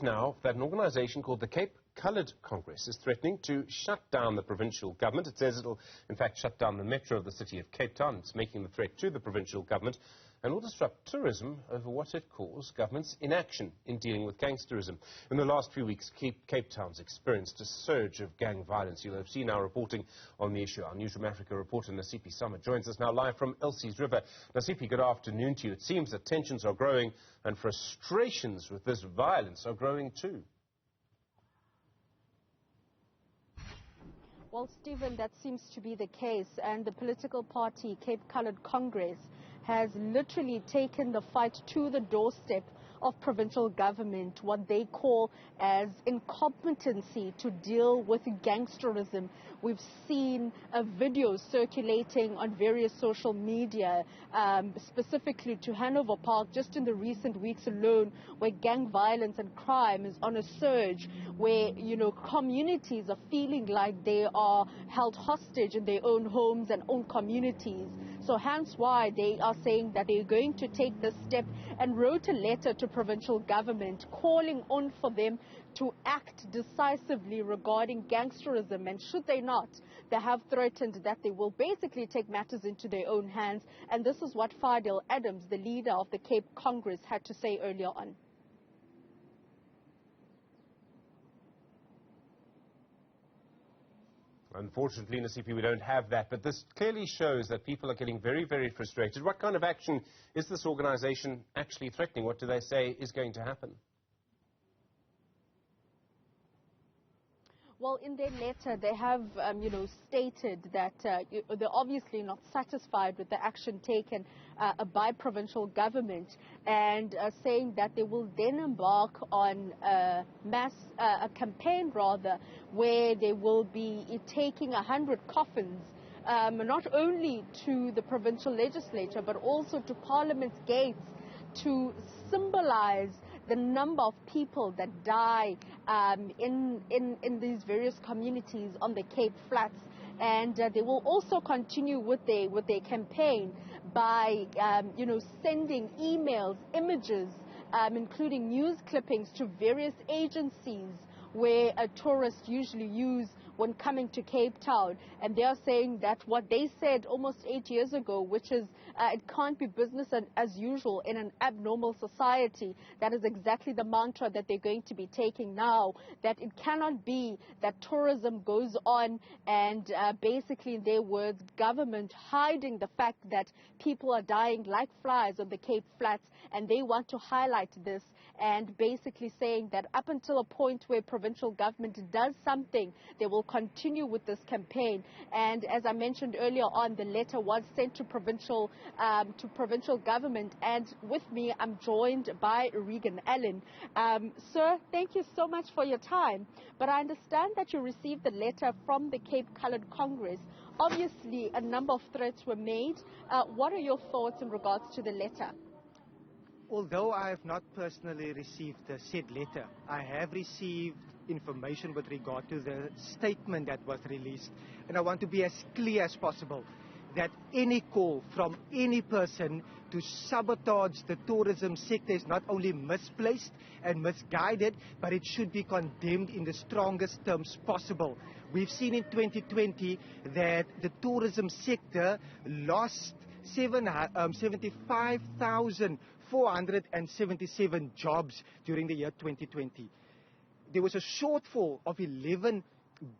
Now that an organisation called the Cape Coloured Congress is threatening to shut down the provincial government. It says it'll, in fact, shut down the metro of the city of Cape Town. It's making the threat to the provincial government and will disrupt tourism over what it calls government's inaction in dealing with gangsterism. In the last few weeks, Cape Town's experienced a surge of gang violence. You'll have seen our reporting on the issue. Our Newzroom Afrika reporter Nasiphi Same joins us now live from Elsie's River. Nasiphi, good afternoon to you. It seems that tensions are growing and frustrations with this violence are growing too. Well, Stephen, that seems to be the case, and the political party Cape Coloured Congress has literally taken the fight to the doorstep of provincial government, what they call as incompetency to deal with gangsterism. We've seen a video circulating on various social media, specifically to Hanover Park, just in the recent weeks alone, where gang violence and crime is on a surge, where, communities are feeling like they are held hostage in their own homes and own communities. So hence why they are saying that they're going to take this step, and wrote a letter to provincial government calling on for them to act decisively regarding gangsterism. And should they not, they have threatened that they will basically take matters into their own hands. And this is what Fidel Adams, the leader of the Cape Congress, had to say earlier on. Unfortunately, Nasiphi, we don't have that, but this clearly shows that people are getting very, very frustrated. What kind of action is this organisation actually threatening? What do they say is going to happen? Well, in their letter, they have, stated that they're obviously not satisfied with the action taken by provincial government, and saying that they will then embark on a campaign, where they will be taking 100 coffins, not only to the provincial legislature, but also to Parliament's gates, to symbolize the number of people that die in these various communities on the Cape Flats. And they will also continue with their campaign by, sending emails, images, including news clippings to various agencies where tourists usually use when coming to Cape Town. And they are saying that what they said almost 8 years ago, which is it can't be business as usual in an abnormal society, that is exactly the mantra that they're going to be taking now, that it cannot be that tourism goes on and basically, in their words, government hiding the fact that people are dying like flies on the Cape Flats, and they want to highlight this, and basically saying that up until a point where provincial government does something, they will continue with this campaign. And as I mentioned earlier on, the letter was sent to provincial government, and with me I'm joined by Regan Allen. Sir, thank you so much for your time, but I understand that you received the letter from the Cape Coloured Congress. Obviously a number of threats were made. What are your thoughts in regards to the letter? Although I have not personally received the said letter, I have received information with regard to the statement that was released. And I want to be as clear as possible that any call from any person to sabotage the tourism sector is not only misplaced and misguided, but it should be condemned in the strongest terms possible. We've seen in 2020 that the tourism sector lost 75,477 jobs during the year 2020. There was a shortfall of 11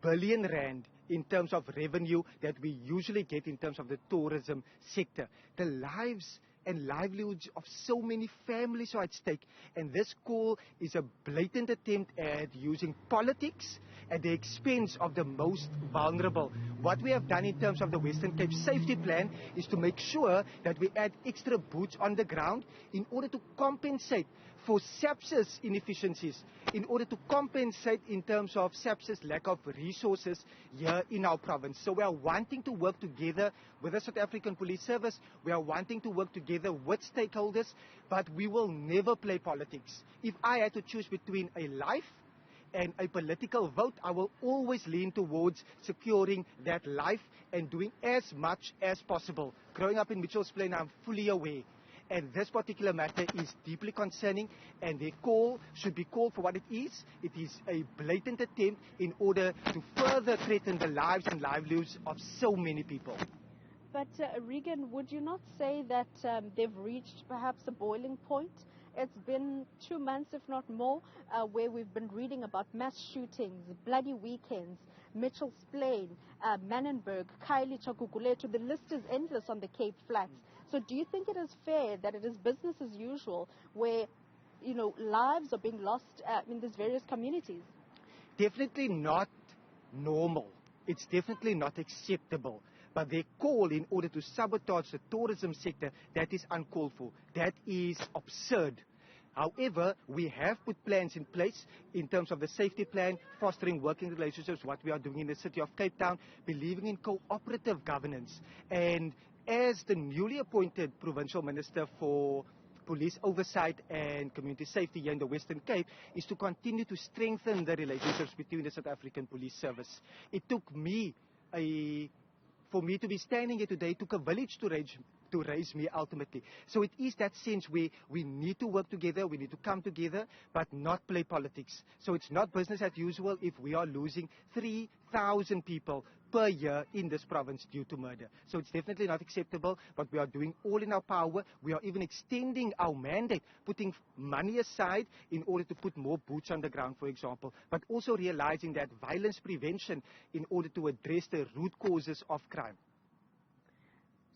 billion rand in terms of revenue that we usually get in terms of the tourism sector. The lives and livelihoods of so many families are at stake, and this call is a blatant attempt at using politics at the expense of the most vulnerable. What we have done in terms of the Western Cape Safety Plan is to make sure that we add extra boots on the ground in order to compensate for SAPS's inefficiencies, in order to compensate in terms of SAPS's lack of resources here in our province. So we are wanting to work together with the South African Police Service. We are wanting to work together with stakeholders, but we will never play politics. If I had to choose between a life and a political vote, I will always lean towards securing that life and doing as much as possible. Growing up in Mitchell's Plain, I'm fully aware And this particular matter is deeply concerning, and their call should be called for what it is. It is a blatant attempt in order to further threaten the lives and livelihoods of so many people. But Regan, would you not say that they've reached perhaps a boiling point? It's been 2 months, if not more, where we've been reading about mass shootings, bloody weekends, Mitchell's Plain, Manenberg, Kylie Chakukuletu. The list is endless on the Cape Flats. So do you think it is fair that it is business as usual where, lives are being lost in these various communities? Definitely not normal. It's definitely not acceptable. But their call in order to sabotage the tourism sector, that is uncalled for. That is absurd. However, we have put plans in place in terms of the safety plan, fostering working relationships, what we are doing in the city of Cape Town, believing in cooperative governance. And as the newly appointed Provincial Minister for Police Oversight and Community Safety here in the Western Cape, is to continue to strengthen the relationships between the South African Police Service. It took me for me to be standing here today, took a village to raise me ultimately. So it is that sense where we need to work together, we need to come together, but not play politics. So it's not business as usual if we are losing 3,000 people per year in this province due to murder. So it's definitely not acceptable, but we are doing all in our power. We are even extending our mandate, putting money aside in order to put more boots on the ground, for example, but also realizing that violence prevention in order to address the root causes of crime.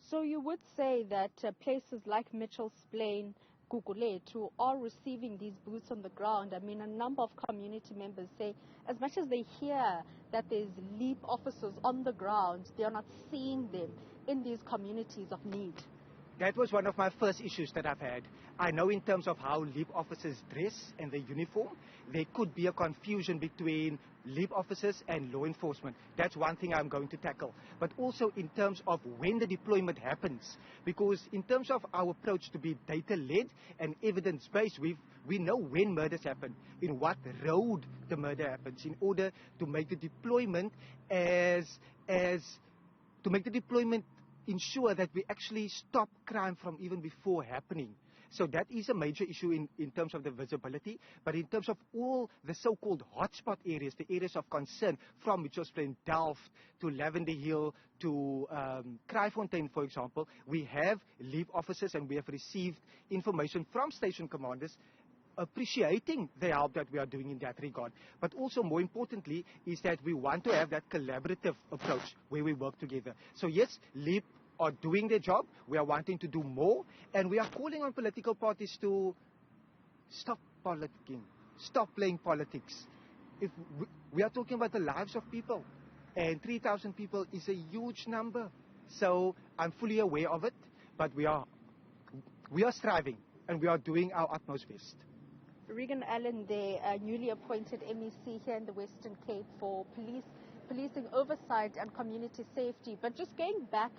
So you would say that places like Mitchell's Plain, Gugulethu are receiving these boots on the ground. I mean, a number of community members say as much as they hear that there's LEAP officers on the ground, they are not seeing them in these communities of need. That was one of my first issues that I've had. I know in terms of how LEAP officers dress and their uniform, there could be a confusion between LEAP officers and law enforcement. That's one thing I'm going to tackle. But also in terms of when the deployment happens, because in terms of our approach to be data-led and evidence-based, we know when murders happen, in what road the murder happens, in order to make the deployment ensure that we actually stop crime from even before happening. So that is a major issue in terms of the visibility. But in terms of all the so-called hotspot areas, the areas of concern from Mitchell's Plain, Delft, to Lavender Hill, to Kraaifontein, for example, we have LEAP officers and we have received information from station commanders appreciating the help that we are doing in that regard. But also more importantly is that we want to have that collaborative approach where we work together. So yes, LEAP are doing their job. We are wanting to do more, and we are calling on political parties to stop politicking, stop playing politics. If we are talking about the lives of people, and 3,000 people is a huge number. So I'm fully aware of it, but we are striving and we are doing our utmost best. Regan Allen, the newly appointed MEC here in the Western Cape for policing oversight and community safety. But just going back,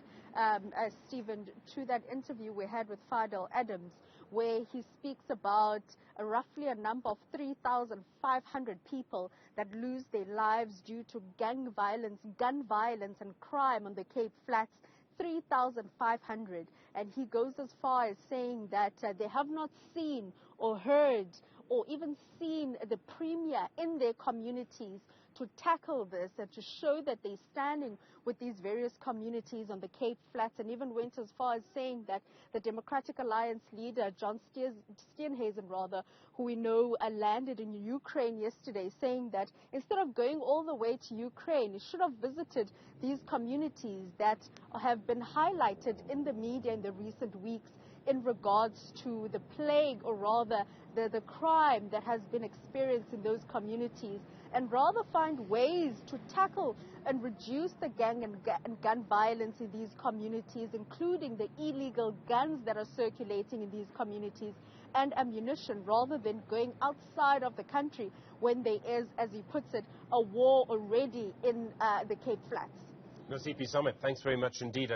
Stephen, to that interview we had with Fidel Adams, where he speaks about roughly a number of 3,500 people that lose their lives due to gang violence, gun violence and crime on the Cape Flats. 3,500, and he goes as far as saying that they have not seen or heard or even seen the premier in their communities to tackle this and to show that they're standing with these various communities on the Cape Flats, and even went as far as saying that the Democratic Alliance leader, John Steenhuisen, who we know landed in Ukraine yesterday, saying that instead of going all the way to Ukraine, he should have visited these communities that have been highlighted in the media in the recent weeks in regards to the plague, or rather the crime that has been experienced in those communities, and rather find ways to tackle and reduce the gang and gun violence in these communities, including the illegal guns that are circulating in these communities and ammunition, rather than going outside of the country when there is, as he puts it, a war already in the Cape Flats. Nasiphi Same, thanks very much indeed.